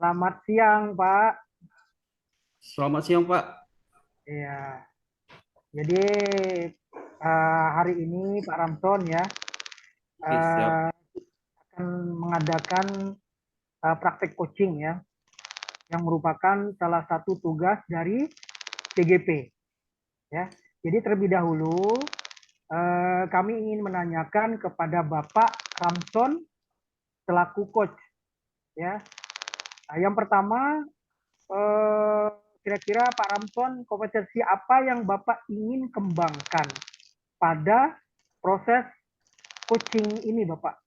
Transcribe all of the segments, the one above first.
Selamat siang, Pak. Selamat siang, Pak. Ya, jadi hari ini Pak Ramson ya Oke, siap. eh, akan mengadakan praktek coaching ya, yang merupakan salah satu tugas dari TGP ya. Jadi terlebih dahulu kami ingin menanyakan kepada Bapak Ramson selaku coach ya. Yang pertama, eh, kira-kira Pak Ramson kompetensi apa yang Bapak ingin kembangkan pada proses coaching ini, Bapak?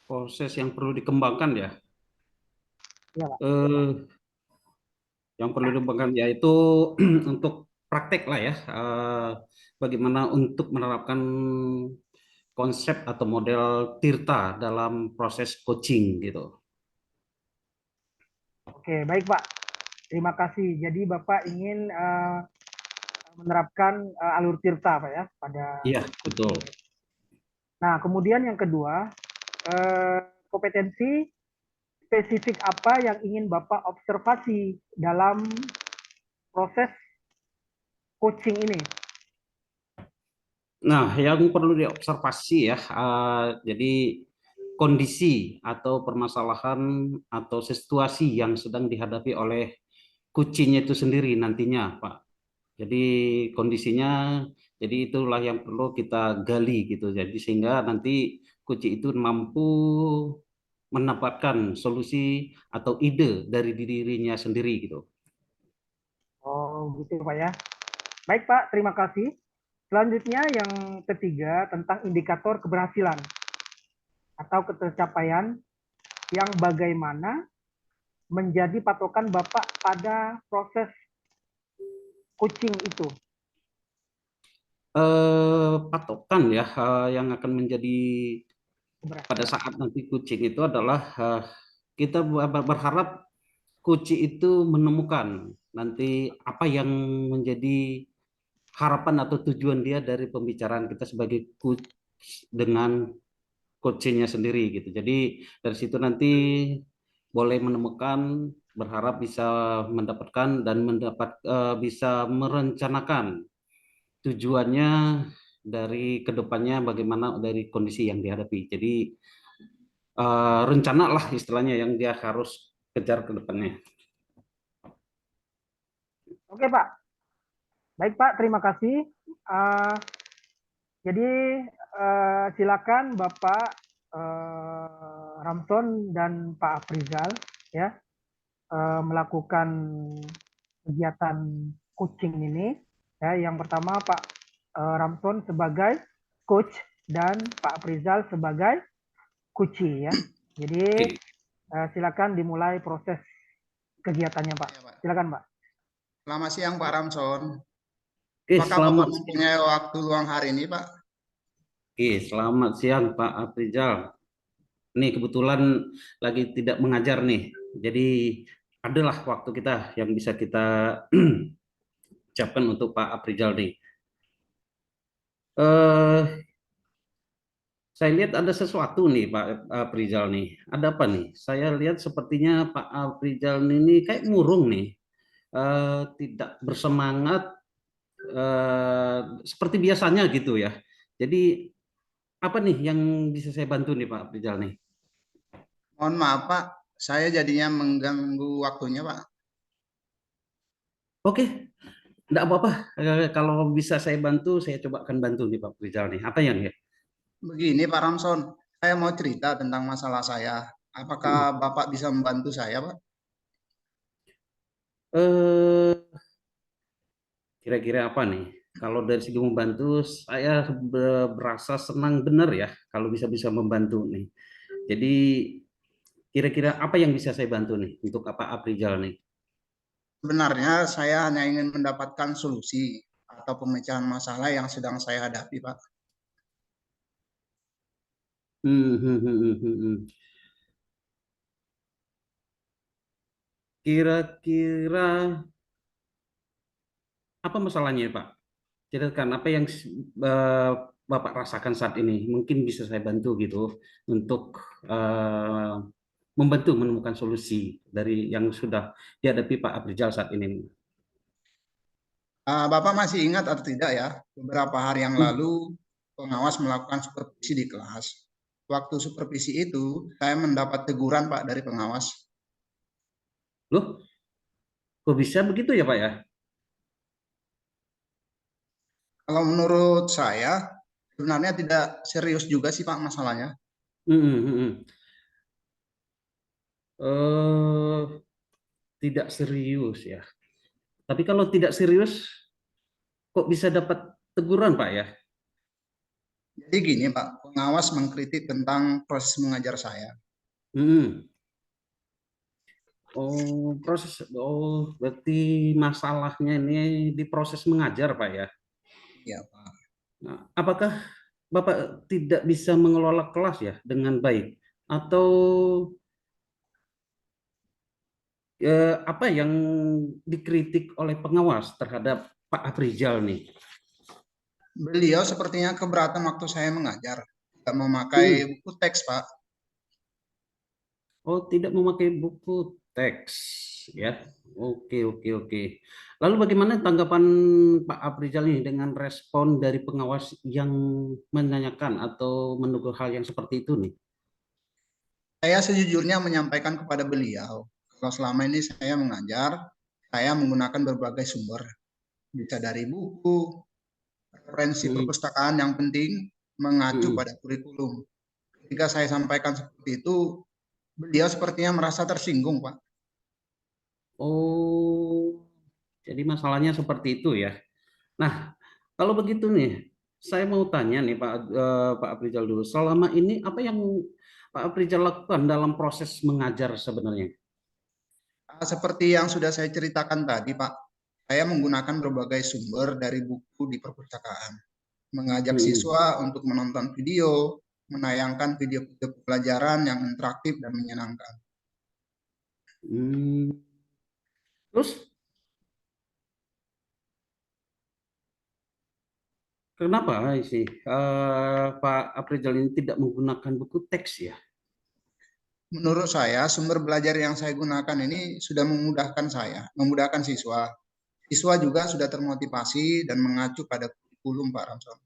Proses yang perlu dikembangkan ya. Ya, Pak. Eh, yang perlu dikembangkan yaitu untuk praktek lah ya. Bagaimana untuk menerapkan konsep atau model Tirta dalam proses coaching gitu. Oke, baik, Pak. Terima kasih. Jadi Bapak ingin menerapkan alur tirta, Pak ya, pada Iya, betul. coaching. Nah, kemudian yang kedua, eh, kompetensi spesifik apa yang ingin Bapak observasi dalam proses coaching ini? Nah, yang perlu diobservasi ya, jadi kondisi atau permasalahan atau situasi yang sedang dihadapi oleh kucingnya itu sendiri nantinya, Pak. Jadi kondisinya, jadi itulah yang perlu kita gali gitu. Jadi sehingga nanti kucing itu mampu mendapatkan solusi atau ide dari dirinya sendiri gitu. Oh, gitu, Pak ya. Baik, Pak. Terima kasih. Selanjutnya yang ketiga tentang indikator keberhasilan atau ketercapaian yang bagaimana menjadi patokan Bapak pada proses coaching itu. Patokan ya yang akan menjadi pada Keberhasilan. saat nanti kucing itu adalah kita berharap kucing itu menemukan nanti apa yang menjadi harapan atau tujuan dia dari pembicaraan kita sebagai coach dengan coachingnya sendiri gitu. Jadi dari situ nanti boleh menemukan, berharap bisa mendapatkan dan bisa merencanakan tujuannya dari kedepannya bagaimana dari kondisi yang dihadapi. Jadi rencana lah istilahnya yang dia harus kejar ke depannya. Oke, Pak. Baik, Pak. Terima kasih. Uh, jadi silakan Bapak Ramson dan Pak Afrizal ya melakukan kegiatan coaching ini. Ya, yang pertama Pak Ramson sebagai coach dan Pak Afrizal sebagai coachee ya. Jadi Oke, silakan dimulai proses kegiatannya, Pak. Ya, Pak. Silakan, Pak. Selamat siang Pak Ramson. oke, Apakah Bapak selamat siang. mempunyai waktu luang hari ini, Pak? Oke, selamat siang Pak Aprijal. Nih kebetulan lagi tidak mengajar nih. Jadi adalah waktu kita yang bisa kita ucapkan untuk Pak Aprijal nih. Eh, saya lihat ada sesuatu nih Pak Aprijal nih. Ada apa nih? Saya lihat sepertinya Pak Aprijal ini kayak murung nih. Tidak bersemangat eh, seperti biasanya gitu ya. Jadi apa nih yang bisa saya bantu nih Pak Aprijal nih? Mohon maaf, Pak. Saya jadinya mengganggu waktunya, Pak. Oke, enggak apa-apa. Kalau bisa saya bantu, saya coba akan bantu nih Pak Aprijal nih. Apa yang ya? Begini, Pak Ramson. Saya mau cerita tentang masalah saya. Apakah Hmm. Bapak bisa membantu saya, Pak? Eh, Kira-kira apa nih? Kalau dari segi membantu, saya berasa senang benar ya kalau bisa-bisa membantu nih. Jadi kira-kira apa yang bisa saya bantu nih untuk apa Aprijal nih? Sebenarnya saya hanya ingin mendapatkan solusi atau pemecahan masalah yang sedang saya hadapi, Pak. Hmm, hmm, hmm, hmm, hmm, hmm. Kira-kira apa masalahnya ya, Pak? Ceritakan apa yang eh, Bapak rasakan saat ini. Mungkin bisa saya bantu gitu untuk eh, membantu menemukan solusi dari yang sudah dihadapi Pak Aprijal saat ini. Bapak masih ingat atau tidak ya, beberapa hari yang Hmm. lalu pengawas melakukan supervisi di kelas. Waktu supervisi itu, saya mendapat teguran Pak dari pengawas. Loh, kok bisa begitu ya Pak ya? Kalau menurut saya, sebenarnya tidak serius juga sih Pak masalahnya. Hmm, hmm, hmm. Eh, tidak serius ya. Tapi kalau tidak serius, kok bisa dapat teguran Pak ya? Jadi gini Pak, pengawas mengkritik tentang proses mengajar saya. Hmm. Oh, berarti masalahnya ini di proses mengajar, Pak ya. Ya Pak. Nah, apakah Bapak tidak bisa mengelola kelas ya dengan baik? Atau apa yang dikritik oleh pengawas terhadap Pak Aprijal nih? Beliau sepertinya keberatan waktu saya mengajar, tidak memakai Hmm. buku teks Pak. Oh, tidak memakai buku teks ya. Oke, oke, oke. Lalu bagaimana tanggapan Pak Aprijal ini dengan respon dari pengawas yang menanyakan atau menegur hal yang seperti itu nih? Saya sejujurnya menyampaikan kepada beliau, kalau selama ini saya mengajar, saya menggunakan berbagai sumber, bisa dari buku, referensi Hmm, perpustakaan yang penting, mengacu hmm. pada kurikulum. Ketika saya sampaikan seperti itu, beliau sepertinya merasa tersinggung, Pak. Oh, jadi masalahnya seperti itu ya. Nah, kalau begitu nih, saya mau tanya nih Pak Aprijal dulu. Selama ini apa yang Pak Aprijal lakukan dalam proses mengajar sebenarnya? Seperti yang sudah saya ceritakan tadi, Pak, saya menggunakan berbagai sumber dari buku di perpustakaan, mengajak Hmm. siswa untuk menonton video, menayangkan video-video pelajaran yang interaktif dan menyenangkan. Hmm. Terus kenapa sih Pak Aprijal ini tidak menggunakan buku teks ya? Menurut saya, sumber belajar yang saya gunakan ini sudah memudahkan saya, memudahkan siswa. Siswa juga sudah termotivasi dan mengacu pada kurikulum, Pak Ramson.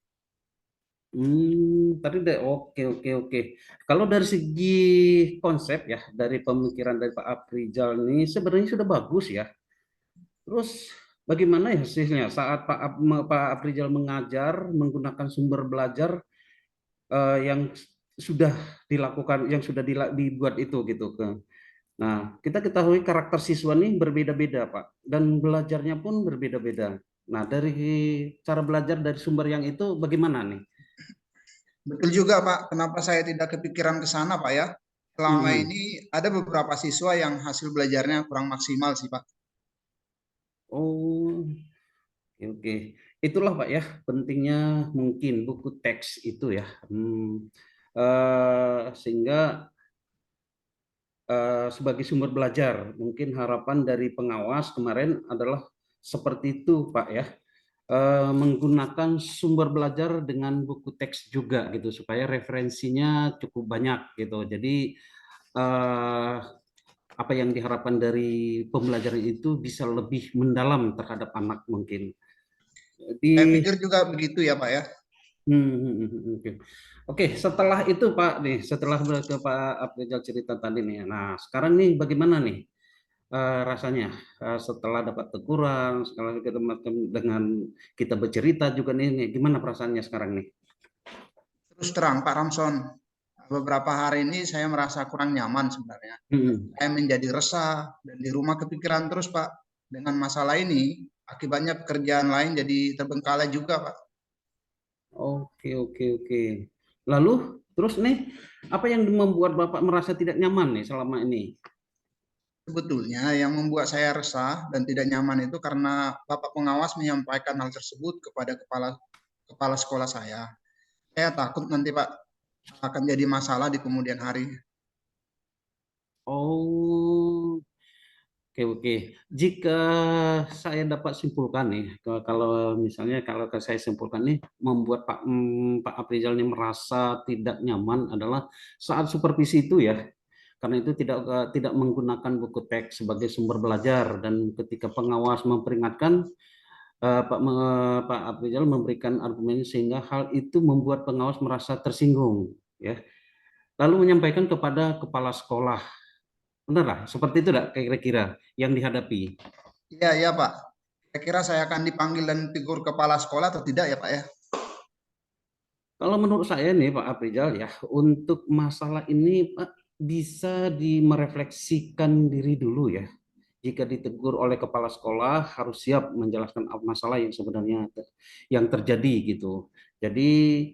Tadi deh, oke, oke, oke. Kalau dari segi konsep ya, dari pemikiran dari Pak Aprijal ini sebenarnya sudah bagus ya. Terus bagaimana ya hasilnya saat Pak Aprijal mengajar menggunakan sumber belajar yang sudah dilakukan, yang sudah dibuat itu gitu ke. Nah, kita ketahui karakter siswa nih berbeda-beda, Pak, dan belajarnya pun berbeda-beda. Nah, dari cara belajar dari sumber yang itu bagaimana nih? Betul juga, Pak. Kenapa saya tidak kepikiran ke sana, Pak ya? Selama Mm-mm. ini ada beberapa siswa yang hasil belajarnya kurang maksimal sih, Pak. Oh, oke, oke. Itulah Pak ya, pentingnya mungkin buku teks itu ya. Sehingga sebagai sumber belajar, mungkin harapan dari pengawas kemarin adalah seperti itu Pak ya. Menggunakan sumber belajar dengan buku teks juga gitu supaya referensinya cukup banyak gitu. Jadi eh, apa yang diharapkan dari pembelajaran itu bisa lebih mendalam terhadap anak mungkin. Saya Jadi pikir juga begitu ya, Pak ya. oke. Oke, setelah itu Pak nih, setelah ke Pak Abdul cerita tadi nih. Nah, sekarang nih bagaimana nih rasanya setelah dapat teguran, setelah kita dengan kita bercerita juga nih, gimana perasaannya sekarang nih? Terus terang, Pak Ramson, beberapa hari ini saya merasa kurang nyaman sebenarnya. Hmm. Saya menjadi resah dan di rumah kepikiran terus, Pak. Dengan masalah ini, akibatnya pekerjaan lain jadi terbengkalai juga, Pak. Oke, oke, oke. Lalu terus nih, apa yang membuat Bapak merasa tidak nyaman nih selama ini? Sebetulnya yang membuat saya resah dan tidak nyaman itu karena Bapak pengawas menyampaikan hal tersebut kepada kepala kepala sekolah saya. Saya takut nanti Pak akan jadi masalah di kemudian hari. Oh, oke, oke. Jika saya dapat simpulkan nih, kalau misalnya kalau saya simpulkan nih, membuat Pak Aprizal ini merasa tidak nyaman adalah saat supervisi itu ya, Karena itu tidak menggunakan buku teks sebagai sumber belajar, dan ketika pengawas memperingatkan, Pak Abrizal memberikan argumen sehingga hal itu membuat pengawas merasa tersinggung, ya. Lalu menyampaikan kepada kepala sekolah. Benar lah, seperti itu tidak kira-kira yang dihadapi? Iya, iya Pak. Kira-kira saya akan dipanggil dan tegur kepala sekolah atau tidak ya Pak ya? Kalau menurut saya nih Pak Aprijal ya, untuk masalah ini Pak, bisa merefleksikan diri dulu ya. Jika ditegur oleh kepala sekolah, harus siap menjelaskan apa masalah yang sebenarnya yang terjadi gitu. Jadi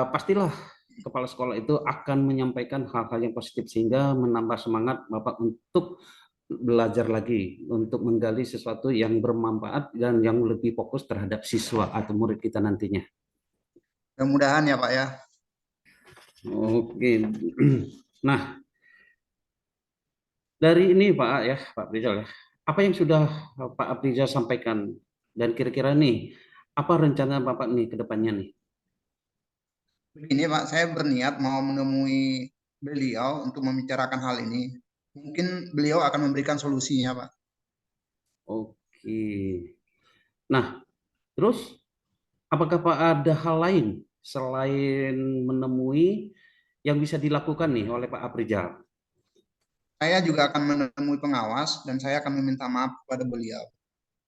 pastilah kepala sekolah itu akan menyampaikan hal-hal yang positif sehingga menambah semangat Bapak untuk belajar lagi, untuk menggali sesuatu yang bermanfaat dan yang lebih fokus terhadap siswa atau murid kita nantinya. Mudah-mudahan ya Pak ya. Oke. Nah, dari ini Pak ya, Pak Aprizal ya, apa yang sudah Pak Aprizal sampaikan, dan kira-kira nih apa rencana Bapak nih ke depannya nih? Begini Pak, saya berniat mau menemui beliau untuk membicarakan hal ini. Mungkin beliau akan memberikan solusinya Pak. Oke. Nah, terus apakah Pak ada hal lain selain menemui yang bisa dilakukan nih oleh Pak Aprizal? Saya juga akan menemui pengawas dan saya akan meminta maaf kepada beliau.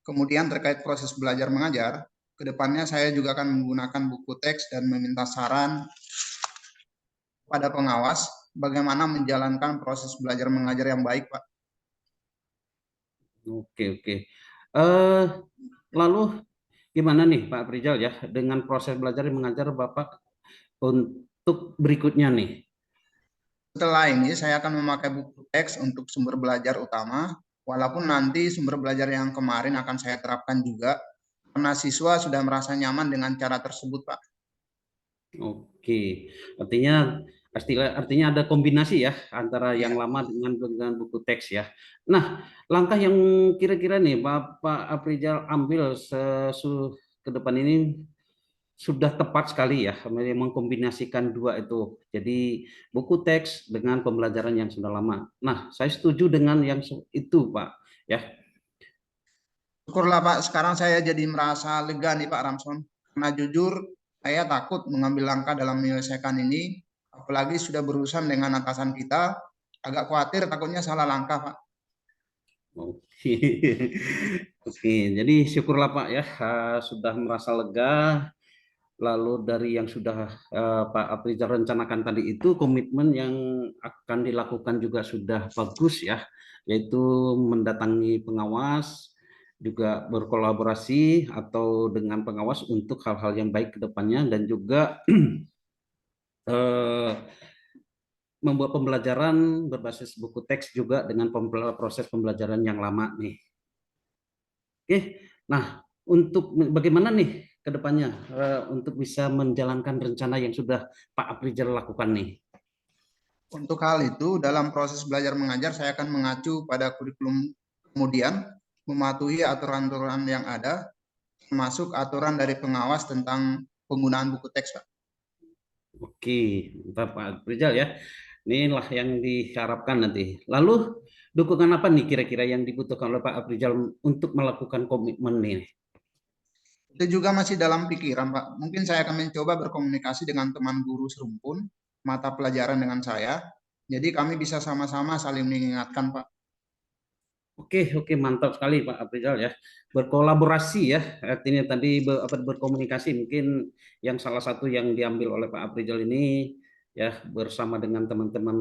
Kemudian terkait proses belajar mengajar, ke depannya saya juga akan menggunakan buku teks dan meminta saran pada pengawas bagaimana menjalankan proses belajar mengajar yang baik, Pak. Oke, oke. Eh, lalu gimana nih Pak Aprizal ya dengan proses belajar dan mengajar Bapak untuk berikutnya nih? Setelah ini saya akan memakai buku teks untuk sumber belajar utama, walaupun nanti sumber belajar yang kemarin akan saya terapkan juga, karena siswa sudah merasa nyaman dengan cara tersebut, Pak. Oke, artinya ada kombinasi ya antara yang Ya. lama dengan buku teks ya. Nah, langkah yang kira-kira nih Bapak Aprizal ambil ke depan ini sudah tepat sekali ya, mengkombinasikan dua itu. Jadi buku teks dengan pembelajaran yang sudah lama. Nah, saya setuju dengan yang itu Pak. Ya, Syukurlah Pak, sekarang saya jadi merasa lega nih Pak Ramson. Karena jujur, saya takut mengambil langkah dalam menyelesaikan ini, apalagi sudah berurusan dengan atasan kita, agak khawatir takutnya salah langkah Pak. oke. Oke, jadi syukurlah Pak ya, sudah merasa lega. Lalu dari yang sudah Pak Aprizal rencanakan tadi itu, komitmen yang akan dilakukan juga sudah bagus ya, yaitu mendatangi pengawas, juga berkolaborasi atau dengan pengawas untuk hal-hal yang baik ke depannya, dan juga eh, membuat pembelajaran berbasis buku teks juga dengan proses pembelajaran yang lama nih. Oke, nah untuk bagaimana nih ke depannya untuk bisa menjalankan rencana yang sudah Pak Aprizal lakukan nih? Untuk hal itu, dalam proses belajar mengajar, saya akan mengacu pada kurikulum kemudian, mematuhi aturan-aturan yang ada, termasuk aturan dari pengawas tentang penggunaan buku teks Pak. Oke, mantap Pak Aprizal ya. Inilah yang diharapkan nanti. Lalu dukungan apa nih kira-kira yang dibutuhkan oleh Pak Aprizal untuk melakukan komitmen nih? Itu juga masih dalam pikiran, Pak. Mungkin saya akan mencoba berkomunikasi dengan teman guru serumpun mata pelajaran dengan saya. Jadi kami bisa sama-sama saling mengingatkan, Pak. Oke, oke, mantap sekali Pak Aprizal ya. Berkolaborasi ya, artinya tadi berkomunikasi, mungkin yang salah satu yang diambil oleh Pak Aprizal ini ya, bersama dengan teman-teman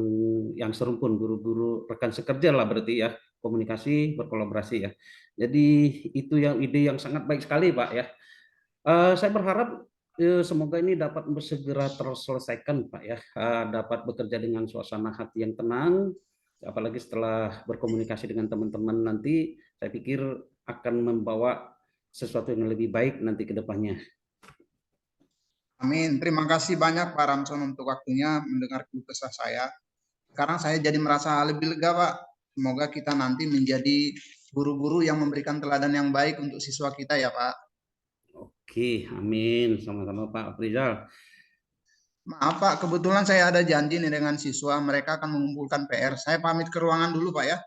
yang serumpun, guru-guru rekan sekerja lah berarti ya, komunikasi, berkolaborasi ya. Jadi itu yang ide yang sangat baik sekali Pak ya. Saya berharap semoga ini dapat segera terselesaikan Pak ya, dapat bekerja dengan suasana hati yang tenang, apalagi setelah berkomunikasi dengan teman-teman nanti, saya pikir akan membawa sesuatu yang lebih baik nanti ke depannya. Amin. Terima kasih banyak Pak Ramson untuk waktunya mendengar keluh kesah saya. Sekarang saya jadi merasa lebih lega, Pak. Semoga kita nanti menjadi guru-guru yang memberikan teladan yang baik untuk siswa kita ya, Pak. Oke, amin. Sama-sama Pak Aprizal. Maaf Pak, kebetulan saya ada janji nih dengan siswa, mereka akan mengumpulkan PR. Saya pamit ke ruangan dulu Pak ya.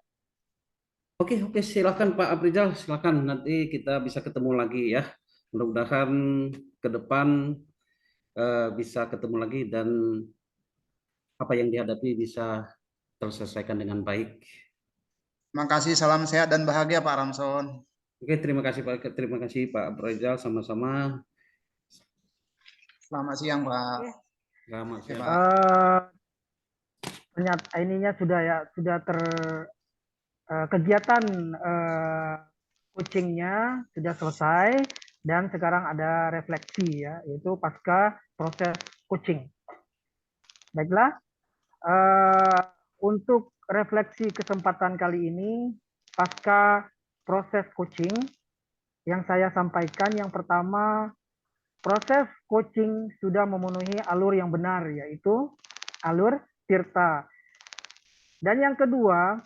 Oke, oke, silakan Pak Aprizal, silakan nanti kita bisa ketemu lagi ya. Mudah-mudahan ke depan bisa ketemu lagi dan apa yang dihadapi bisa terselesaikan dengan baik. Makasih, salam sehat dan bahagia Pak Ramson. Oke, terima kasih Pak, terima kasih Pak Aprizal, sama-sama. Selamat siang Pak. Oke. Selamat Oke siang. Pak. Ternyata ininya sudah ya, sudah kegiatan coachingnya sudah selesai dan sekarang ada refleksi ya, yaitu pasca proses coaching. Baiklah, untuk refleksi kesempatan kali ini pasca proses coaching yang saya sampaikan, yang pertama, proses coaching sudah memenuhi alur yang benar, yaitu alur Tirta. Dan yang kedua,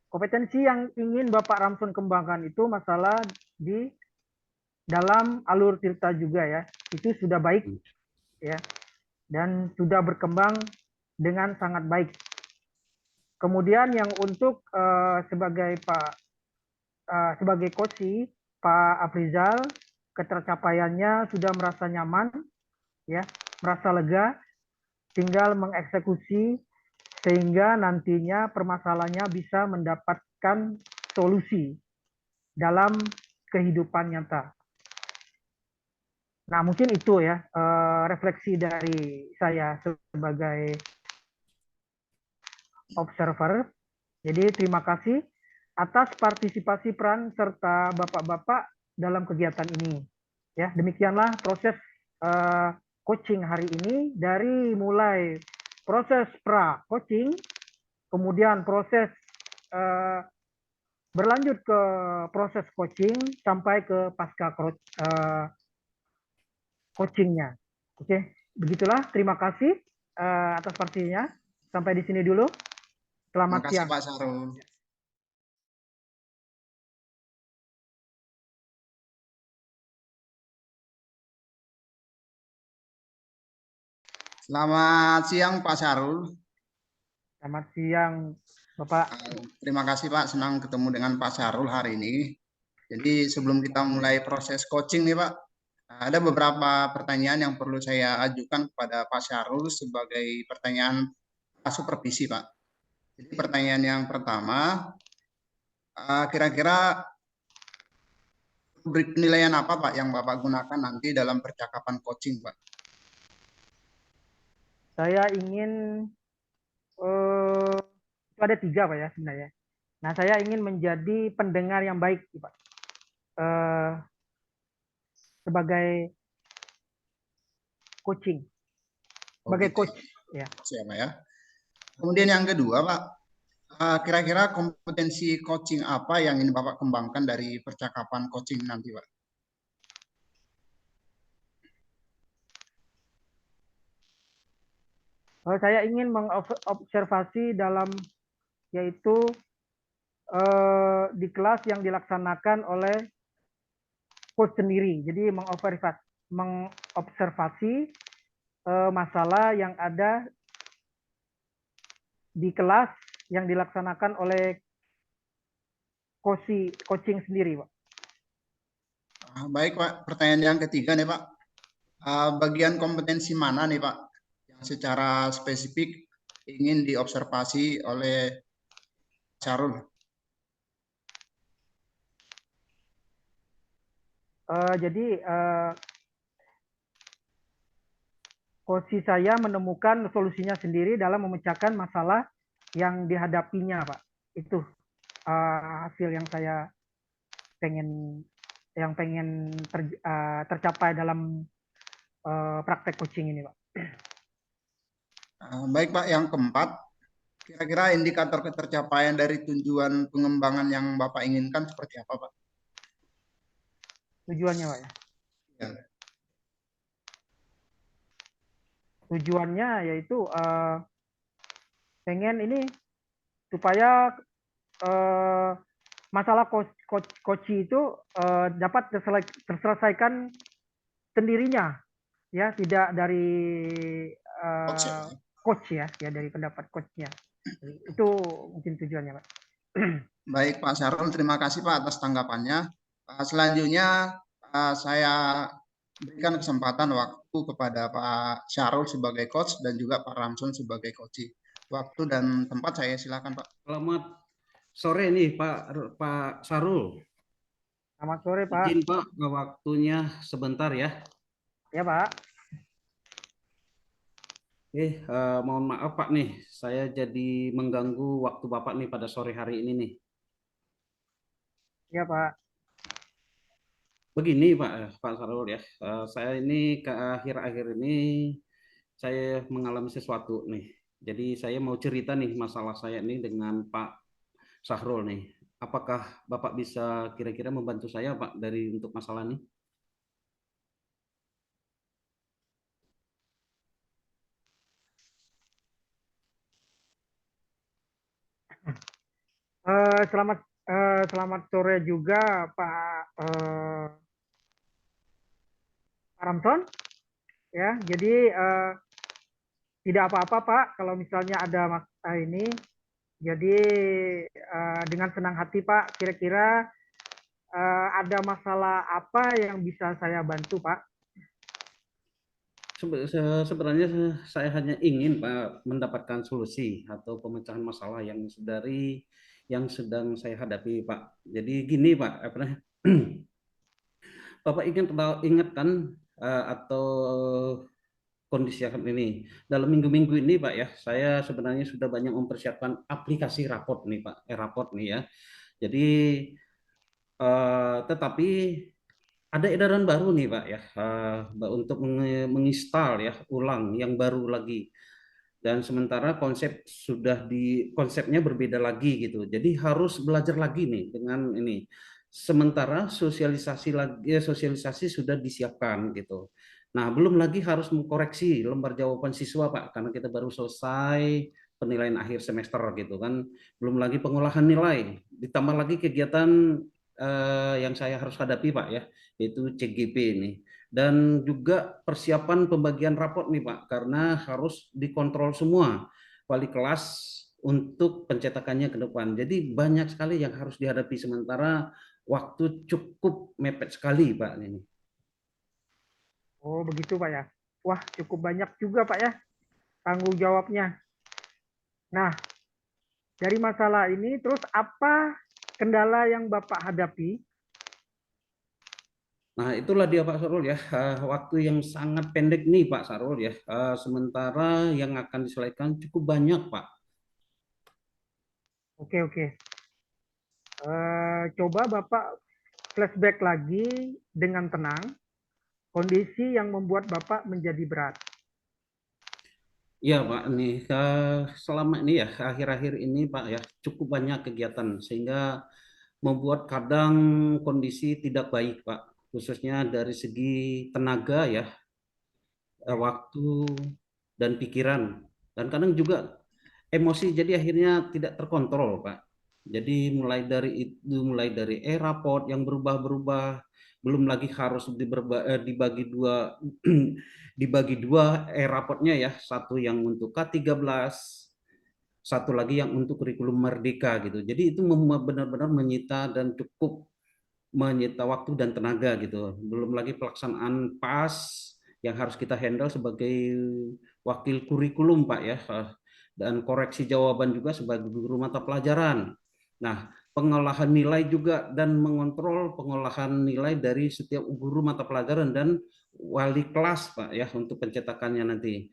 kompetensi yang ingin Bapak Ramson kembangkan itu masalah di dalam alur Tirta juga ya. Itu sudah baik ya, dan sudah berkembang dengan sangat baik. Kemudian yang untuk sebagai coach Pak Aprizal, ketercapaiannya sudah merasa nyaman ya, merasa lega, tinggal mengeksekusi sehingga nantinya permasalahannya bisa mendapatkan solusi dalam kehidupan nyata. Nah, mungkin itu ya refleksi dari saya sebagai observer. Jadi terima kasih atas partisipasi peran serta Bapak-bapak dalam kegiatan ini. Ya, demikianlah proses coaching hari ini, dari mulai proses pra coaching, kemudian proses berlanjut ke proses coaching sampai ke pasca coachingnya. Oke, begitulah. Terima kasih atas partinya. Sampai di sini dulu. Selamat Makasih siang. Pak Sarul. Selamat siang Pak Sarul. Selamat siang, Bapak. Terima kasih Pak, senang ketemu dengan Pak Sarul hari ini. Jadi sebelum kita mulai proses coaching nih Pak, ada beberapa pertanyaan yang perlu saya ajukan kepada Pak Sarul sebagai pertanyaan supervisi Pak. Jadi pertanyaan yang pertama, kira-kira rubrik penilaian apa Pak yang Bapak gunakan nanti dalam percakapan coaching Pak? Saya ingin itu ada 3 Pak ya sebenarnya. Nah, saya ingin menjadi pendengar yang baik, Pak. Sebagai coaching, sebagai gitu. coach ya. Siapa ya? Kemudian yang kedua Pak, kira-kira kompetensi coaching apa yang ingin Bapak kembangkan dari percakapan coaching nanti Pak? Saya ingin mengobservasi dalam, yaitu di kelas yang dilaksanakan oleh coach sendiri. Jadi mengobservasi masalah yang ada di kelas yang dilaksanakan oleh coaching sendiri, Pak. Baik Pak, pertanyaan yang ketiga nih Pak, bagian kompetensi mana nih Pak yang secara spesifik ingin diobservasi oleh Syarul? Jadi coach saya menemukan solusinya sendiri dalam memecahkan masalah yang dihadapinya, Pak. Itu hasil yang saya pengen tercapai dalam praktek coaching ini, Pak. Baik Pak, yang keempat, kira-kira indikator ketercapaian dari tujuan pengembangan yang Bapak inginkan seperti apa Pak? Tujuannya, Pak ya. Ya. Tujuannya yaitu pengen ini supaya masalah coach itu dapat terselesaikan sendirinya ya, tidak dari Coach ya. coach ya, dari pendapat coachnya. Itu mungkin tujuannya, Pak. Baik Pak Syarul, terima kasih Pak atas tanggapannya. Selanjutnya saya berikan kesempatan waktu kepada Pak Syarul sebagai coach dan juga Pak Ramsun sebagai coach. Waktu dan tempat saya silakan Pak. Selamat sore nih Pak Sarul. Selamat sore, Pak. Izin Pak, waktunya sebentar ya. Ya, Pak. Mohon maaf Pak nih, saya jadi mengganggu waktu Bapak nih pada sore hari ini nih. Ya, Pak. Begini Pak Sarul ya, saya ini ke akhir-akhir ini saya mengalami sesuatu nih. Jadi saya mau cerita nih masalah saya nih dengan Pak Sahrul nih. Apakah Bapak bisa kira-kira membantu saya Pak dari untuk masalah ini? Selamat sore juga Pak Ramson. Ya, jadi tidak apa-apa Pak kalau misalnya ada masalah ini. Jadi dengan senang hati Pak, kira-kira ada masalah apa yang bisa saya bantu Pak? Sebenarnya saya hanya ingin Pak mendapatkan solusi atau pemecahan masalah yang sedang saya hadapi Pak. Jadi gini Pak, Bapak ingat kan atau kondisi ini dalam minggu-minggu ini Pak ya, saya sebenarnya sudah banyak mempersiapkan aplikasi raport nih Pak, raport nih ya. Jadi tetapi ada edaran baru nih Pak ya, untuk menginstal ya ulang yang baru lagi. Dan sementara konsepnya berbeda lagi gitu. Jadi harus belajar lagi nih dengan ini. Sementara sosialisasi sudah disiapkan gitu. Nah, belum lagi harus mengkoreksi lembar jawaban siswa Pak, karena kita baru selesai penilaian akhir semester gitu kan. Belum lagi pengolahan nilai, ditambah lagi kegiatan yang saya harus hadapi Pak ya, yaitu CGP ini. Dan juga persiapan pembagian raport nih Pak, karena harus dikontrol semua wali kelas untuk pencetakannya ke depan. Jadi banyak sekali yang harus dihadapi, sementara waktu cukup mepet sekali Pak ini. Oh, begitu Pak ya. Wah, cukup banyak juga Pak ya tanggung jawabnya. Nah, dari masalah ini terus apa kendala yang Bapak hadapi? Nah, itulah dia Pak Sarul ya, waktu yang sangat pendek nih Pak Sarul ya, sementara yang akan diselesaikan cukup banyak Pak. Oke. Coba Bapak flashback lagi dengan tenang kondisi yang membuat Bapak menjadi berat. Iya Pak, nih selama ini ya akhir-akhir ini Pak ya cukup banyak kegiatan sehingga membuat kadang kondisi tidak baik Pak, khususnya dari segi tenaga ya, waktu dan pikiran, dan kadang juga emosi, jadi akhirnya tidak terkontrol Pak. Jadi mulai dari raport yang berubah-berubah, belum lagi harus dibagi dua dibagi dua rapotnya ya, satu yang untuk K13, satu lagi yang untuk kurikulum merdeka gitu. Jadi itu benar-benar menyita dan cukup menyita waktu dan tenaga gitu. Belum lagi pelaksanaan PAS yang harus kita handle sebagai wakil kurikulum Pak ya. Dan koreksi jawaban juga sebagai guru mata pelajaran. Nah, pengolahan nilai juga dan mengontrol pengolahan nilai dari setiap guru mata pelajaran dan wali kelas Pak ya untuk pencetakannya nanti.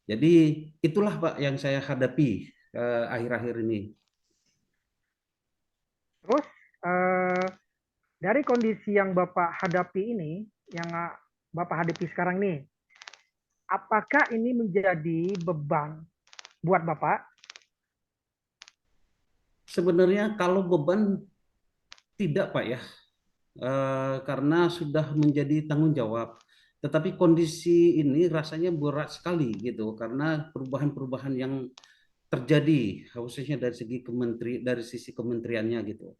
Jadi itulah Pak yang saya hadapi akhir-akhir ini. Terus dari kondisi yang Bapak hadapi ini, yang Bapak hadapi sekarang nih, apakah ini menjadi beban buat Bapak? Sebenarnya kalau beban tidak Pak ya, karena sudah menjadi tanggung jawab. Tetapi kondisi ini rasanya berat sekali gitu, karena perubahan-perubahan yang terjadi khususnya dari sisi kementeriannya gitu.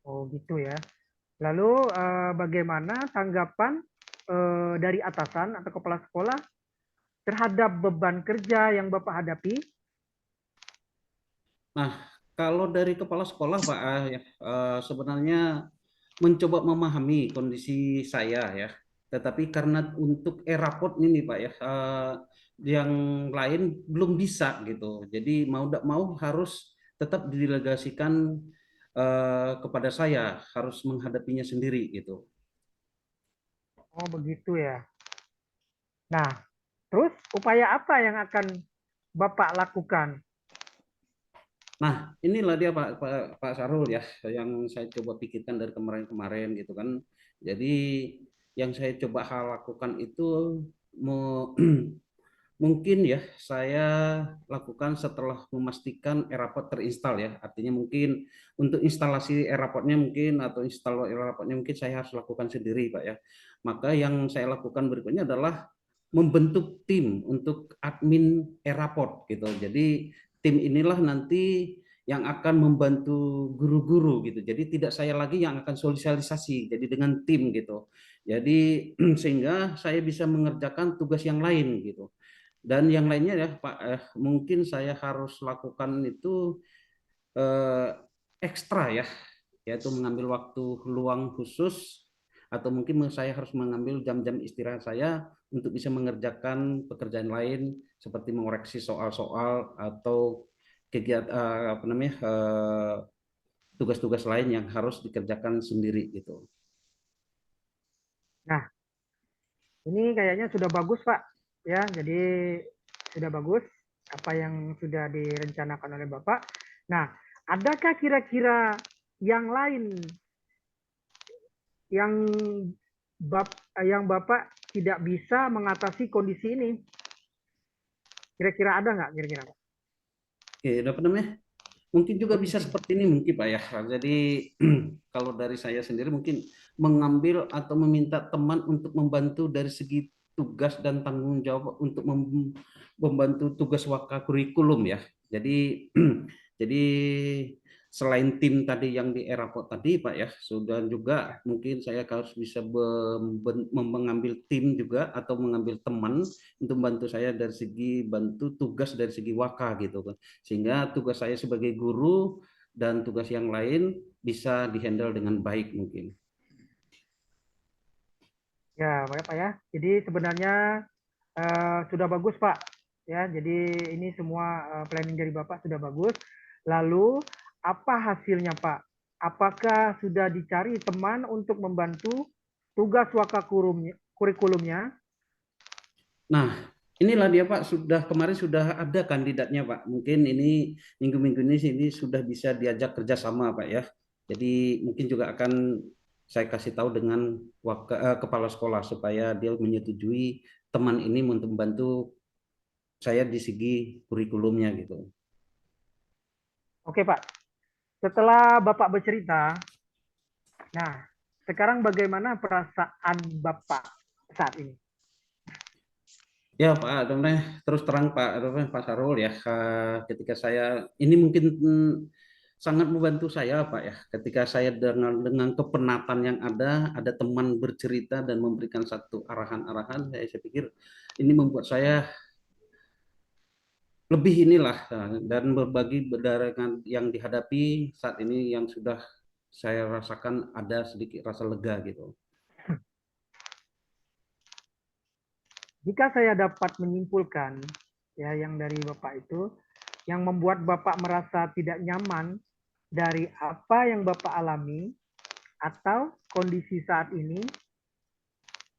Oh gitu ya. Lalu bagaimana tanggapan dari atasan atau kepala sekolah terhadap beban kerja yang Bapak hadapi? Nah, kalau dari kepala sekolah, Pak, sebenarnya mencoba memahami kondisi saya ya. Tetapi karena untuk e-raport ini, Pak, ya, yang lain belum bisa gitu. Jadi mau tidak mau harus tetap didelegasikan kepada saya, harus menghadapinya sendiri gitu. Oh begitu ya. Nah, terus upaya apa yang akan Bapak lakukan? Nah, inilah dia Pak Sarul ya, yang saya coba pikirkan dari kemarin-kemarin gitu kan. Jadi yang saya coba lakukan itu mungkin ya saya lakukan setelah memastikan e-raport terinstall ya. Artinya mungkin untuk instalasi e-raportnya mungkin atau install e-raportnya mungkin saya harus lakukan sendiri, Pak ya. Maka yang saya lakukan berikutnya adalah membentuk tim untuk admin e-raport gitu. Jadi tim inilah nanti yang akan membantu guru-guru gitu. Jadi tidak saya lagi yang akan sosialisasi, jadi dengan tim gitu. Jadi sehingga saya bisa mengerjakan tugas yang lain gitu. Dan yang lainnya ya Pak, mungkin saya harus lakukan itu eh, ekstra ya, yaitu mengambil waktu luang khusus atau mungkin saya harus mengambil jam-jam istirahat saya untuk bisa mengerjakan pekerjaan lain seperti mengoreksi soal-soal atau kegiatan apa namanya tugas-tugas lain yang harus dikerjakan sendiri gitu. Nah, ini kayaknya sudah bagus Pak. Ya, jadi sudah bagus apa yang sudah direncanakan oleh Bapak. Nah, adakah kira-kira yang lain yang yang Bapak tidak bisa mengatasi kondisi ini? Kira-kira ada nggak kira-kira? Oke, apa namanya? Mungkin juga bisa Kondisi. seperti ini mungkin Pak ya. Jadi kalau dari saya sendiri mungkin mengambil atau meminta teman untuk membantu dari segi tugas dan tanggung jawab untuk membantu tugas waka kurikulum ya. Jadi jadi selain tim tadi yang di Eraport tadi Pak ya, sudah juga mungkin saya harus bisa mengambil tim juga atau mengambil teman untuk membantu saya dari segi bantu tugas dari segi waka gitu kan. Sehingga tugas saya sebagai guru dan tugas yang lain bisa dihandle dengan baik mungkin. Ya, baik Pak ya. Jadi sebenarnya sudah bagus Pak. Ya, jadi ini semua planning dari Bapak sudah bagus. Lalu apa hasilnya Pak? Apakah sudah dicari teman untuk membantu tugas kurikulumnya? Nah, inilah dia Pak, sudah kemarin sudah ada kandidatnya Pak. Mungkin ini minggu-minggu ini sudah bisa diajak kerjasama Pak ya. Jadi mungkin juga akan saya kasih tahu dengan kepala sekolah supaya dia menyetujui teman ini untuk membantu saya di segi kurikulumnya gitu. Oke Pak, setelah Bapak bercerita, nah sekarang bagaimana perasaan Bapak saat ini? Ya Pak, terus terang Pak Sarul ya, ketika saya ini mungkin sangat membantu saya Pak ya, ketika saya dengan kepenatan yang ada teman bercerita dan memberikan satu arahan-arahan, saya pikir ini membuat saya lebih inilah dan berbagi dengan yang dihadapi saat ini yang sudah saya rasakan ada sedikit rasa lega gitu. Jika saya dapat menyimpulkan ya yang dari Bapak itu, yang membuat Bapak merasa tidak nyaman dari apa yang Bapak alami atau kondisi saat ini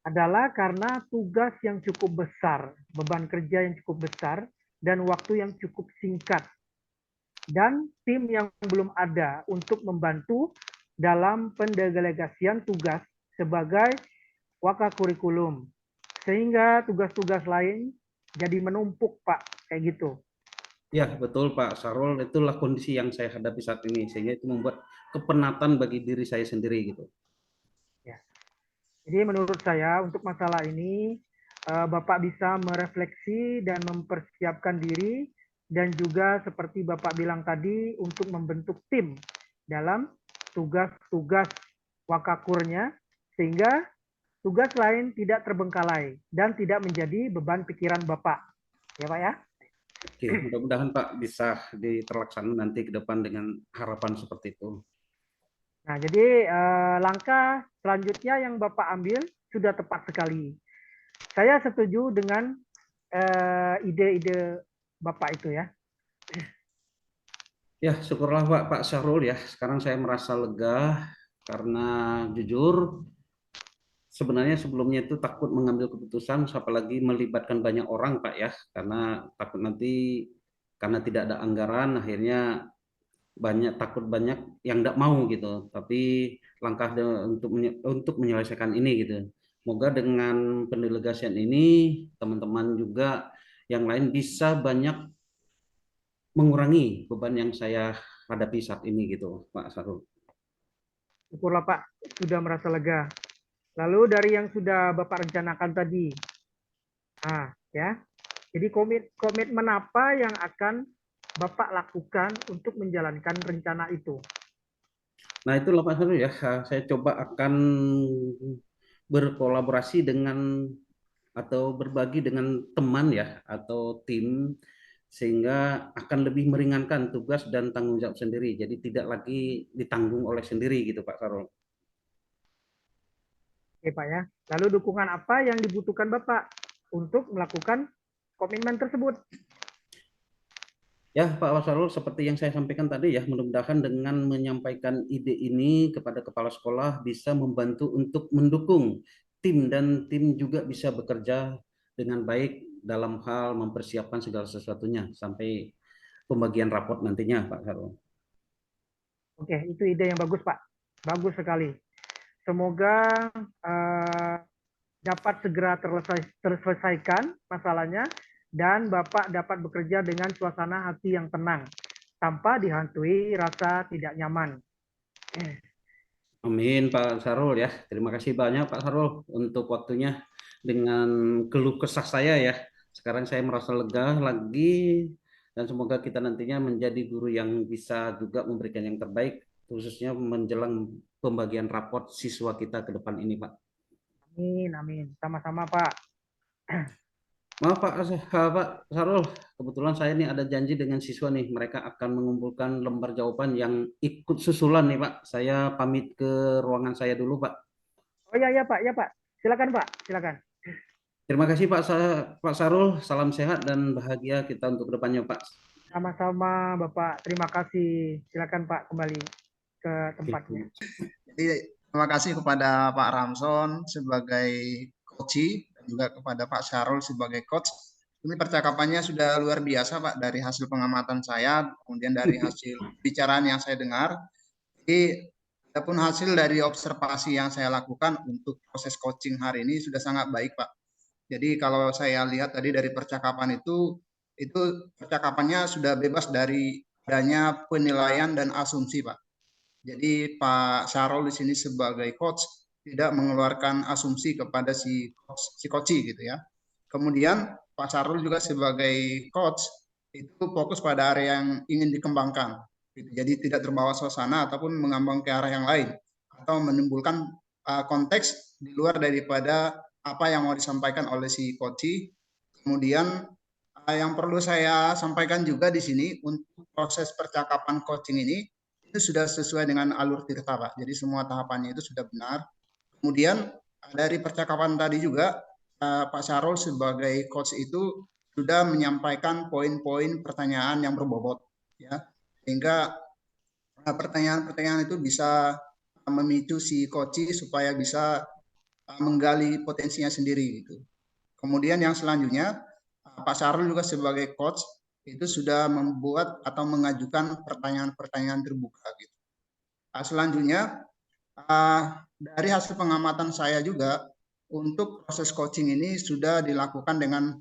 adalah karena tugas yang cukup besar, beban kerja yang cukup besar, dan waktu yang cukup singkat. Dan tim yang belum ada untuk membantu dalam pendelegasian tugas sebagai waka kurikulum. Sehingga tugas-tugas lain jadi menumpuk, Pak, kayak gitu. Ya, betul Pak Sarul, itulah kondisi yang saya hadapi saat ini, sehingga itu membuat kepenatan bagi diri saya sendiri gitu. Ya. Jadi menurut saya untuk masalah ini Bapak bisa merefleksi dan mempersiapkan diri dan juga seperti Bapak bilang tadi untuk membentuk tim dalam tugas-tugas wakakurnya, sehingga tugas lain tidak terbengkalai dan tidak menjadi beban pikiran Bapak. Ya Pak ya? Oke, mudah-mudahan Pak bisa diterlaksana nanti ke depan dengan harapan seperti itu. Nah, jadi langkah selanjutnya yang Bapak ambil sudah tepat sekali. Saya setuju dengan ide-ide Bapak itu ya. Ya, syukurlah Pak Syahrul ya. Sekarang saya merasa lega karena jujur sebenarnya sebelumnya itu takut mengambil keputusan, apalagi melibatkan banyak orang Pak ya, karena takut nanti karena tidak ada anggaran, akhirnya takut banyak yang tidak mau gitu. Tapi langkah untuk menyelesaikan ini gitu. Semoga dengan pendelegasian ini teman-teman juga yang lain bisa banyak mengurangi beban yang saya hadapi saat ini gitu, Pak Sarul. Syukurlah Pak, sudah merasa lega. Lalu dari yang sudah Bapak rencanakan tadi, ya, jadi komitmen apa yang akan Bapak lakukan untuk menjalankan rencana itu? Nah itulah Pak Sarul ya, saya coba akan berkolaborasi dengan atau berbagi dengan teman ya atau tim sehingga akan lebih meringankan tugas dan tanggung jawab sendiri. Jadi tidak lagi ditanggung oleh sendiri gitu Pak Sarul. Oke Pak ya. Lalu dukungan apa yang dibutuhkan Bapak untuk melakukan komitmen tersebut? Ya Pak Wasarul, seperti yang saya sampaikan tadi ya, mudah-mudahan dengan menyampaikan ide ini kepada kepala sekolah bisa membantu untuk mendukung tim dan tim juga bisa bekerja dengan baik dalam hal mempersiapkan segala sesuatunya sampai pembagian raport nantinya Pak Sarul. Oke, itu ide yang bagus Pak. Bagus sekali. Semoga dapat segera terselesaikan masalahnya dan Bapak dapat bekerja dengan suasana hati yang tenang tanpa dihantui rasa tidak nyaman. Amin Pak Sarul ya. Terima kasih banyak Pak Sarul untuk waktunya dengan keluh kesah saya ya. Sekarang saya merasa lega lagi dan semoga kita nantinya menjadi guru yang bisa juga memberikan yang terbaik khususnya menjelang pembagian raport siswa kita ke depan ini Pak. Amin, amin. Sama-sama Pak. Maaf Pak Sarul, kebetulan saya nih ada janji dengan siswa nih, mereka akan mengumpulkan lembar jawaban yang ikut susulan nih Pak. Saya pamit ke ruangan saya dulu Pak. Oh ya Pak, ya Pak. Silakan Pak, silakan. Terima kasih Pak Sarul, salam sehat dan bahagia kita untuk kedepannya Pak. Sama-sama Bapak, terima kasih. Silakan Pak kembali ke tempatnya. Jadi terima kasih kepada Pak Ramson sebagai coach dan juga kepada Pak Syarul sebagai coach. Ini percakapannya sudah luar biasa Pak dari hasil pengamatan saya, kemudian dari hasil bicaraan yang saya dengar. Jadi adapun hasil dari observasi yang saya lakukan untuk proses coaching hari ini sudah sangat baik Pak. Jadi kalau saya lihat tadi dari percakapan itu percakapannya sudah bebas dari adanya penilaian dan asumsi Pak. Jadi Pak Syarul di sini sebagai coach tidak mengeluarkan asumsi kepada si coach gitu ya. Kemudian Pak Syarul juga sebagai coach itu fokus pada area yang ingin dikembangkan. Jadi tidak terbawa suasana ataupun mengambang ke arah yang lain atau menimbulkan konteks di luar daripada apa yang mau disampaikan oleh si coach. Kemudian yang perlu saya sampaikan juga di sini untuk proses percakapan coaching ini itu sudah sesuai dengan alur tirta Pak. Jadi semua tahapannya itu sudah benar. Kemudian dari percakapan tadi juga Pak Syarul sebagai coach itu sudah menyampaikan poin-poin pertanyaan yang berbobot ya. Sehingga pertanyaan-pertanyaan itu bisa memicu si coach supaya bisa menggali potensinya sendiri gitu. Kemudian yang selanjutnya Pak Syarul juga sebagai coach itu sudah membuat atau mengajukan pertanyaan-pertanyaan terbuka gitu. Selanjutnya dari hasil pengamatan saya juga untuk proses coaching ini sudah dilakukan dengan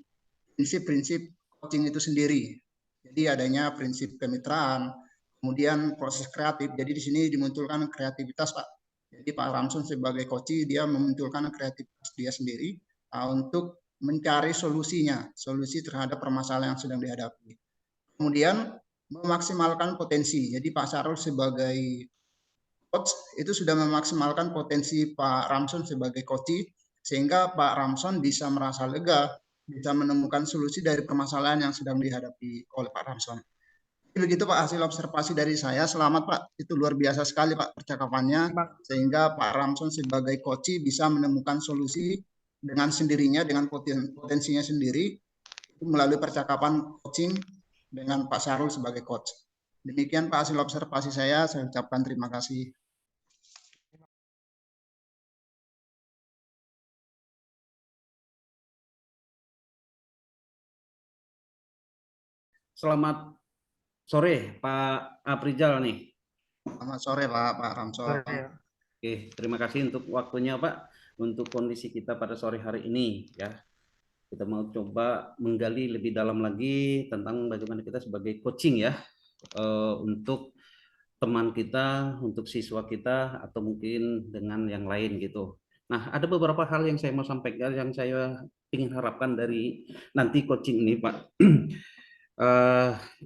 prinsip-prinsip coaching itu sendiri. Jadi adanya prinsip kemitraan, kemudian proses kreatif. Jadi di sini dimunculkan kreativitas Pak. Jadi Pak Ramson sebagai coach dia memunculkan kreativitas dia sendiri untuk mencari solusinya, solusi terhadap permasalahan yang sedang dihadapi. Kemudian memaksimalkan potensi. Jadi Pak Syarul sebagai coach itu sudah memaksimalkan potensi Pak Ramson sebagai coach, sehingga Pak Ramson bisa merasa lega, bisa menemukan solusi dari permasalahan yang sedang dihadapi oleh Pak Ramson. Begitu Pak hasil observasi dari saya. Selamat Pak, itu luar biasa sekali Pak percakapannya, sehingga Pak Ramson sebagai coach bisa menemukan solusi dengan sendirinya, dengan potensinya sendiri, melalui percakapan coaching dengan Pak Syahrul sebagai coach. Demikian Pak hasil observasi saya ucapkan terima kasih. Selamat sore Pak Aprijal nih. Selamat sore Pak Ramson. Oke, terima kasih untuk waktunya Pak, untuk kondisi kita pada sore hari ini ya. Kita mau coba menggali lebih dalam lagi tentang bagaimana kita sebagai coaching ya, untuk teman kita, untuk siswa kita, atau mungkin dengan yang lain gitu. Nah, ada beberapa hal yang saya mau sampaikan, yang saya ingin harapkan dari nanti coaching ini Pak.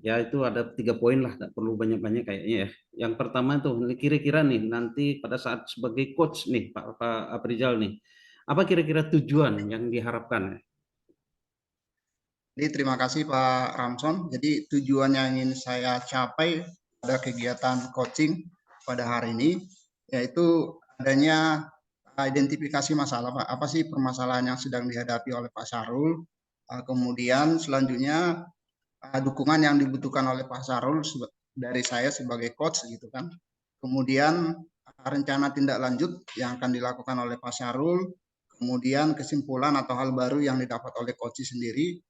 Ya itu ada 3 poin lah, nggak perlu banyak-banyak kayaknya ya. Yang pertama tuh, kira-kira nih nanti pada saat sebagai coach nih Pak Aprijal nih, apa kira-kira tujuan yang diharapkan? Jadi terima kasih Pak Ramson. Jadi tujuan yang ingin saya capai pada kegiatan coaching pada hari ini, yaitu adanya identifikasi masalah Pak. Apa sih permasalahan yang sedang dihadapi oleh Pak Syahrul? Kemudian selanjutnya dukungan yang dibutuhkan oleh Pak Syahrul dari saya sebagai coach gitu kan. Kemudian rencana tindak lanjut yang akan dilakukan oleh Pak Syahrul, kemudian kesimpulan atau hal baru yang didapat oleh coach sendiri,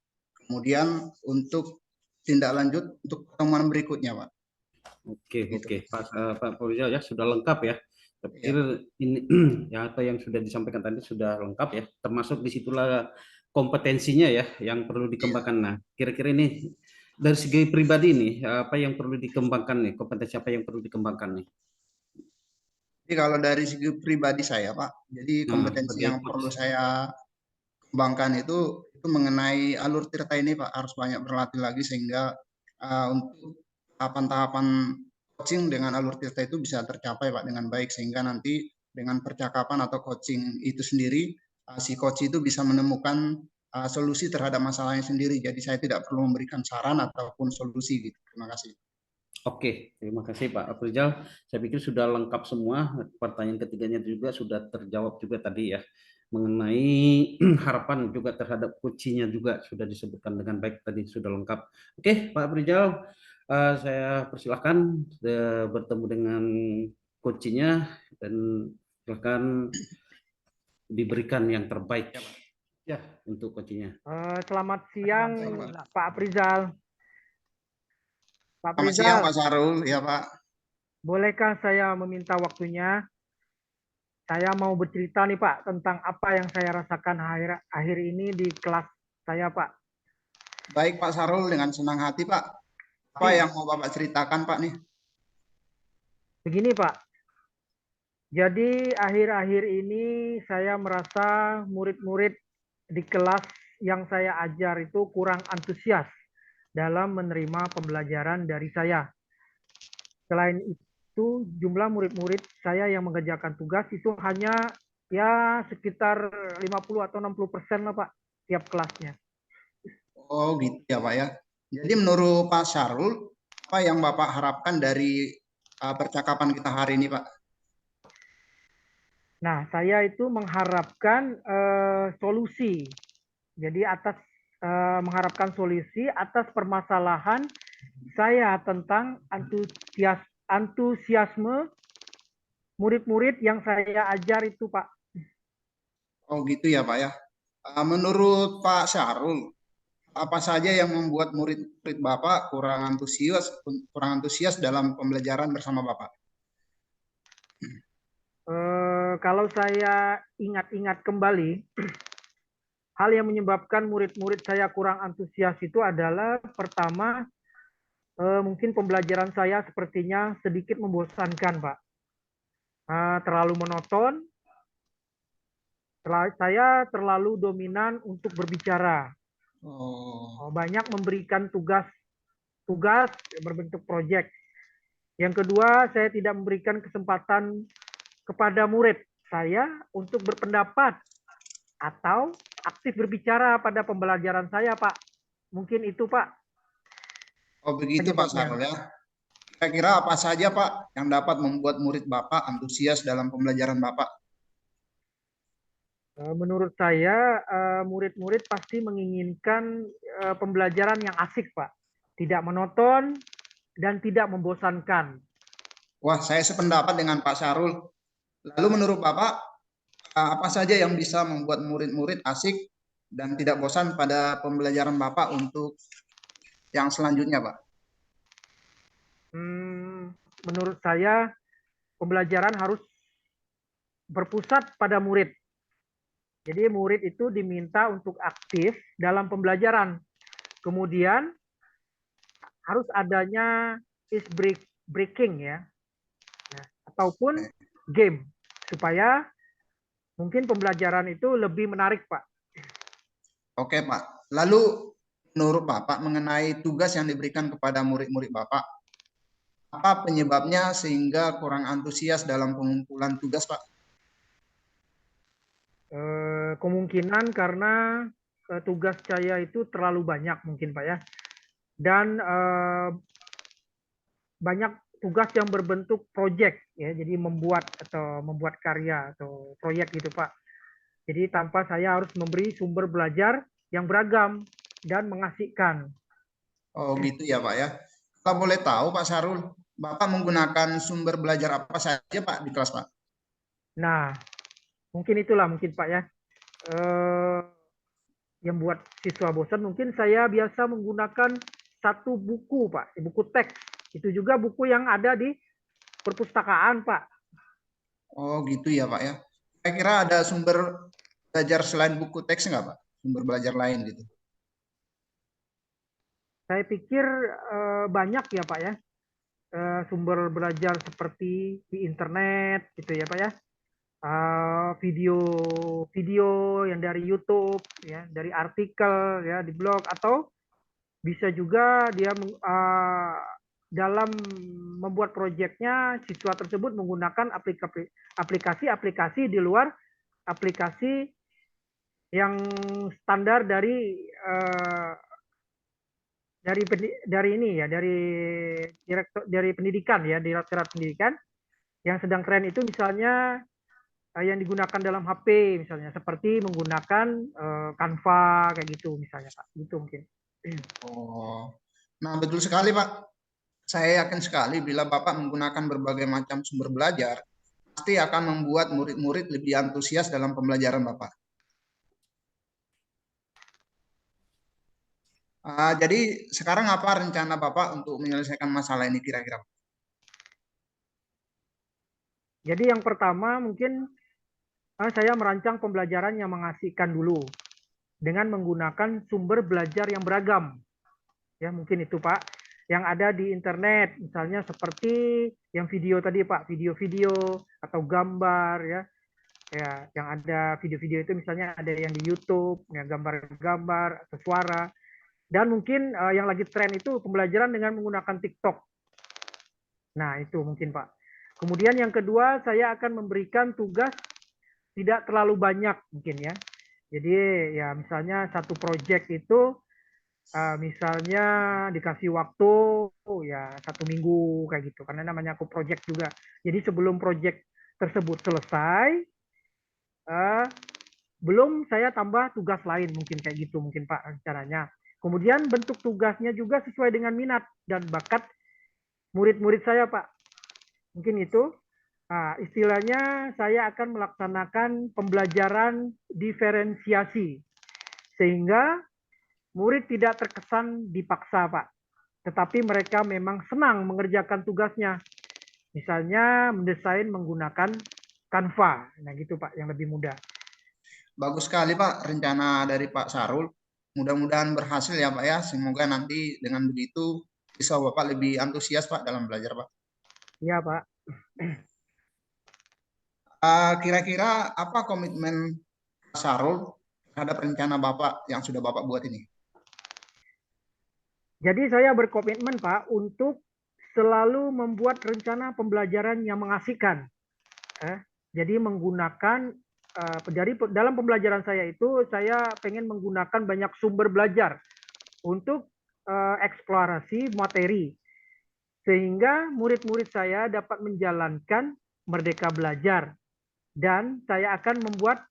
kemudian untuk tindak lanjut untuk pertemuan berikutnya, Pak. Oke, Pak Aprijal ya sudah lengkap ya. Saya pikir ini ya apa yang sudah disampaikan tadi sudah lengkap ya, termasuk disitulah kompetensinya ya yang perlu dikembangkan. Nah, kira-kira ini dari segi pribadi nih, apa yang perlu dikembangkan nih, kompetensi apa yang perlu dikembangkan nih? Jadi kalau dari segi pribadi saya, Pak, jadi kompetensi yang perlu saya kembangkan itu mengenai alur tirta ini, Pak, harus banyak berlatih lagi sehingga untuk tahapan-tahapan coaching dengan alur tirta itu bisa tercapai, Pak, dengan baik, sehingga nanti dengan percakapan atau coaching itu sendiri si coach itu bisa menemukan solusi terhadap masalahnya sendiri. Jadi saya tidak perlu memberikan saran ataupun solusi gitu. Terima kasih. Oke, terima kasih Pak Aprijal. Saya pikir sudah lengkap semua. Pertanyaan ketiganya juga sudah terjawab juga tadi ya. Mengenai harapan juga terhadap coaching-nya juga sudah disebutkan dengan baik tadi, sudah lengkap. Oke, Pak Aprijal, saya persilahkan bertemu dengan coaching-nya dan silakan diberikan yang terbaik ya untuk coaching-nya. Selamat siang Pak Aprijal. Pak Selamat siang Aprijal, Pak Syahrul, ya Pak. bolehkah saya meminta waktunya? Saya mau bercerita nih Pak tentang apa yang saya rasakan akhir ini di kelas saya Pak. Baik Pak Syahrul, dengan senang hati Pak. Apa yang mau Bapak ceritakan Pak nih? Begini Pak, jadi akhir-akhir ini saya merasa murid-murid di kelas yang saya ajar itu kurang antusias dalam menerima pembelajaran dari saya. Selain itu, jumlah murid-murid saya yang mengerjakan tugas itu hanya ya sekitar 50 atau 60% lah Pak, tiap kelasnya. Oh gitu ya Pak ya. Jadi menurut Pak Syahrul, apa yang Bapak harapkan dari percakapan kita hari ini Pak? Nah, saya itu mengharapkan solusi. Jadi mengharapkan solusi atas permasalahan saya tentang antusiasme murid-murid yang saya ajar itu, Pak. Oh gitu ya Pak ya. Menurut Pak Syahrul, apa saja yang membuat murid-murid Bapak kurang antusias dalam pembelajaran bersama Bapak? Kalau saya ingat-ingat kembali, hal yang menyebabkan murid-murid saya kurang antusias itu adalah pertama, mungkin pembelajaran saya sepertinya sedikit membosankan, Pak. Terlalu monoton, saya terlalu dominan untuk berbicara. Banyak memberikan tugas berbentuk proyek. Yang kedua, saya tidak memberikan kesempatan kepada murid saya untuk berpendapat atau aktif berbicara pada pembelajaran saya, Pak. Mungkin itu, Pak, Oh begitu Pak penyebabnya. Sarul ya. Kira-kira apa saja Pak yang dapat membuat murid Bapak antusias dalam pembelajaran Bapak? Menurut saya, murid-murid pasti menginginkan pembelajaran yang asik, Pak. Tidak monoton dan tidak membosankan. Wah, saya sependapat dengan Pak Sarul. Lalu menurut Bapak, apa saja yang bisa membuat murid-murid asik dan tidak bosan pada pembelajaran Bapak untuk yang selanjutnya, Pak? Menurut saya, pembelajaran harus berpusat pada murid. Jadi murid itu diminta untuk aktif dalam pembelajaran. Kemudian harus adanya ice breaking ya, ataupun game supaya mungkin pembelajaran itu lebih menarik, Pak. Oke, Pak. Lalu menurut Bapak mengenai tugas yang diberikan kepada murid-murid Bapak, apa penyebabnya sehingga kurang antusias dalam pengumpulan tugas, Pak? Kemungkinan karena tugas saya itu terlalu banyak mungkin, Pak ya. Dan banyak tugas yang berbentuk proyek ya, jadi membuat karya atau proyek gitu, Pak. Jadi tanpa saya harus memberi sumber belajar yang beragam dan mengasihkan. Oh gitu ya Pak ya. Kalau boleh tahu Pak Sarul, Bapak menggunakan sumber belajar apa saja Pak di kelas Pak? Nah, mungkin itulah mungkin, Pak ya. Eh, yang buat siswa bosan, mungkin saya biasa menggunakan satu buku, Pak, buku teks. Itu juga buku yang ada di perpustakaan, Pak. Oh gitu ya Pak ya. Kira-kira ada sumber belajar selain buku teks nggak Pak? Sumber belajar lain gitu. Saya pikir banyak ya, Pak ya, sumber belajar seperti di internet gitu ya, Pak ya. Video-video yang dari YouTube ya, dari artikel ya di blog, atau bisa juga dia dalam membuat proyeknya siswa tersebut menggunakan aplikasi-aplikasi di luar aplikasi yang standar dari ini ya, dari pendidikan ya, direktorat pendidikan. Yang sedang tren itu misalnya yang digunakan dalam HP misalnya, seperti menggunakan Canva kayak gitu misalnya, Pak. Gitu mungkin. Oh, nah betul sekali Pak. Saya yakin sekali bila Bapak menggunakan berbagai macam sumber belajar, pasti akan membuat murid-murid lebih antusias dalam pembelajaran Bapak. Jadi sekarang apa rencana Bapak untuk menyelesaikan masalah ini kira-kira? Jadi yang pertama mungkin saya merancang pembelajaran yang mengasihkan dulu dengan menggunakan sumber belajar yang beragam. Ya, mungkin itu, Pak. Yang ada di internet, misalnya seperti yang video tadi, Pak, video-video atau gambar ya. Ya, yang ada video-video itu misalnya ada yang di YouTube, ya, gambar-gambar atau suara. Dan mungkin yang lagi tren itu pembelajaran dengan menggunakan TikTok. Nah, itu mungkin, Pak. Kemudian yang kedua, saya akan memberikan tugas tidak terlalu banyak mungkin ya. Jadi ya misalnya satu proyek itu misalnya dikasih waktu ya 1 minggu kayak gitu, karena namanya aku proyek juga. Jadi sebelum proyek tersebut selesai, belum saya tambah tugas lain mungkin kayak gitu mungkin, Pak, rencananya. Kemudian bentuk tugasnya juga sesuai dengan minat dan bakat murid-murid saya, Pak. Mungkin itu. Nah, istilahnya saya akan melaksanakan pembelajaran diferensiasi sehingga murid tidak terkesan dipaksa, Pak. Tetapi mereka memang senang mengerjakan tugasnya. Misalnya mendesain menggunakan Canva. Nah gitu, Pak, yang lebih mudah. Bagus sekali Pak rencana dari Pak Sarul. Mudah-mudahan berhasil ya Pak ya. Semoga nanti dengan begitu bisa Bapak lebih antusias Pak dalam belajar Pak. Iya, Pak. Kira-kira apa komitmen Pak Sarul terhadap rencana Bapak yang sudah Bapak buat ini? Jadi saya berkomitmen, Pak, untuk selalu membuat rencana pembelajaran yang mengasihkan. Jadi menggunakan dalam pembelajaran saya itu saya pengen menggunakan banyak sumber belajar untuk eksplorasi materi sehingga murid-murid saya dapat menjalankan Merdeka Belajar, dan saya akan membuat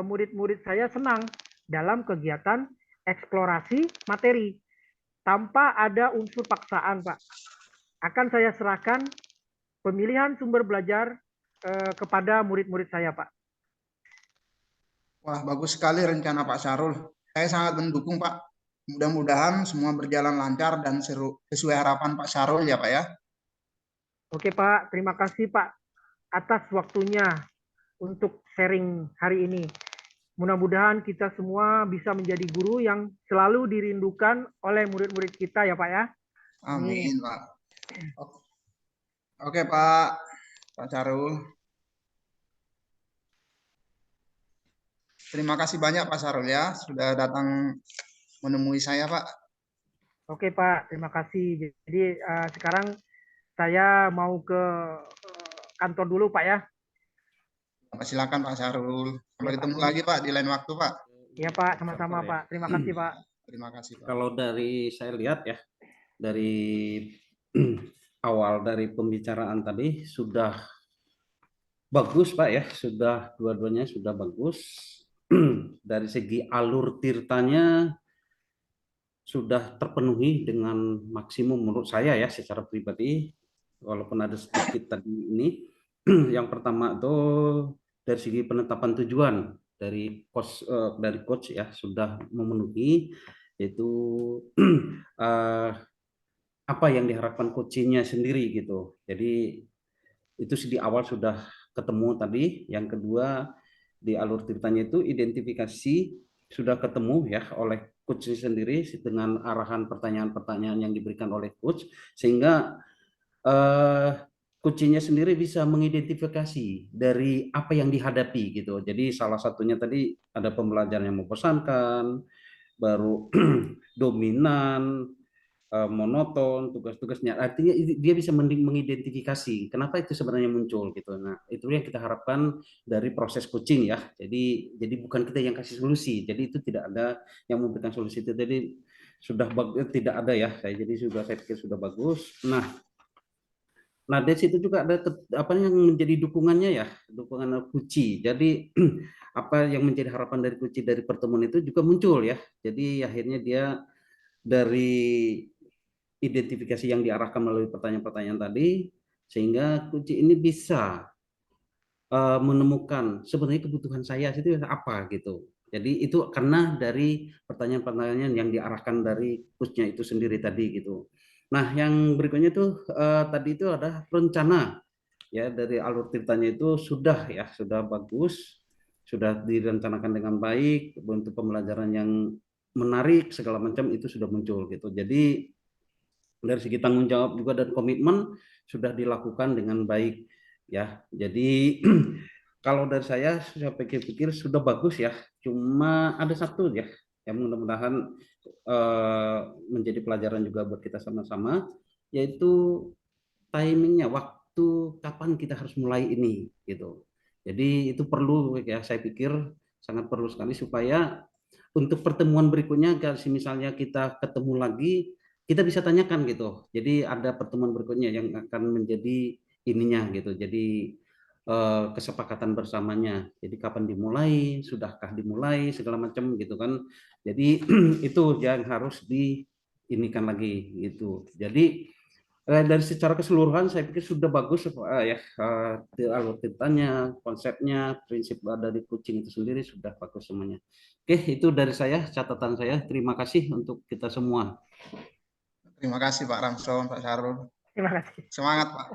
murid-murid saya senang dalam kegiatan eksplorasi materi tanpa ada unsur paksaan, Pak. Akan saya serahkan pemilihan sumber belajar kepada murid-murid saya, Pak. Wah, bagus sekali rencana Pak Syarul. Saya sangat mendukung, Pak. Mudah-mudahan semua berjalan lancar dan sesuai harapan Pak Syarul ya, Pak ya. Oke, Pak. Terima kasih, Pak, atas waktunya untuk sharing hari ini. Mudah-mudahan kita semua bisa menjadi guru yang selalu dirindukan oleh murid-murid kita ya, Pak ya. Amin, Pak. Oke, Pak Syarul. Terima kasih banyak Pak Syarul ya, sudah datang menemui saya, Pak. Oke, Pak. Terima kasih. Jadi sekarang saya mau ke kantor dulu, Pak ya. Silakan Pak Syarul. Sampai Ya, ketemu Pak. lagi Pak di lain waktu, Pak. Iya, Pak. Sama-sama, Pak. Terima kasih, Pak. Terima kasih, Pak. Kalau dari saya lihat ya, dari awal dari pembicaraan tadi sudah bagus, Pak ya, sudah dua-duanya sudah bagus. Dari segi alur tirtanya sudah terpenuhi dengan maksimum menurut saya ya secara pribadi, walaupun ada sedikit tadi ini. Yang pertama itu dari segi penetapan tujuan dari coach ya sudah memenuhi, yaitu apa yang diharapkan coachingnya sendiri gitu. Jadi itu di awal sudah ketemu tadi. Yang kedua di alur tirtanya itu identifikasi sudah ketemu ya oleh coach sendiri dengan arahan pertanyaan-pertanyaan yang diberikan oleh coach, sehingga coachnya sendiri bisa mengidentifikasi dari apa yang dihadapi gitu. Jadi salah satunya tadi ada pembelajaran yang membosankan, baru dominan, monoton, tugas-tugasnya. Artinya dia bisa mengidentifikasi kenapa itu sebenarnya muncul gitu. Nah, itu yang kita harapkan dari proses coaching ya. Jadi bukan kita yang kasih solusi. Jadi itu tidak ada yang memberikan solusi itu. Jadi sudah tidak ada ya. Saya pikir sudah bagus. Nah, dari situ juga ada apa yang menjadi dukungannya ya, dukungan Kuci. Jadi apa yang menjadi harapan dari Kuci dari pertemuan itu juga muncul ya. Jadi akhirnya dia dari identifikasi yang diarahkan melalui pertanyaan-pertanyaan tadi, sehingga Kuci ini bisa menemukan sebenarnya kebutuhan saya itu apa gitu. Jadi itu karena dari pertanyaan-pertanyaan yang diarahkan dari coachnya itu sendiri tadi gitu. Nah, yang berikutnya itu tadi itu ada rencana ya dari alur tirtanya itu sudah bagus, sudah direncanakan dengan baik, bentuk pembelajaran yang menarik segala macam itu sudah muncul gitu. Jadi dari segi tanggung jawab juga dan komitmen sudah dilakukan dengan baik ya. Jadi kalau dari saya pikir-pikir sudah bagus ya. Cuma ada satu ya yang mudah-mudahan menjadi pelajaran juga buat kita sama-sama, yaitu timingnya, waktu kapan kita harus mulai ini gitu. Jadi itu perlu ya, saya pikir sangat perlu sekali supaya untuk pertemuan berikutnya kalau misalnya kita ketemu lagi, kita bisa tanyakan gitu. Jadi ada pertemuan berikutnya yang akan menjadi ininya gitu. Jadi kesepakatan bersamanya. Jadi kapan dimulai, sudahkah dimulai segala macam gitu kan. Jadi itu yang harus diinikan lagi gitu. Jadi dari secara keseluruhan saya pikir sudah bagus ya, alur ceritanya, konsepnya, prinsip dari coaching itu sendiri sudah bagus semuanya. Oke, itu dari saya, catatan saya. Terima kasih untuk kita semua. Terima kasih Pak Ramson, Pak Syarul. Terima kasih. Semangat Pak.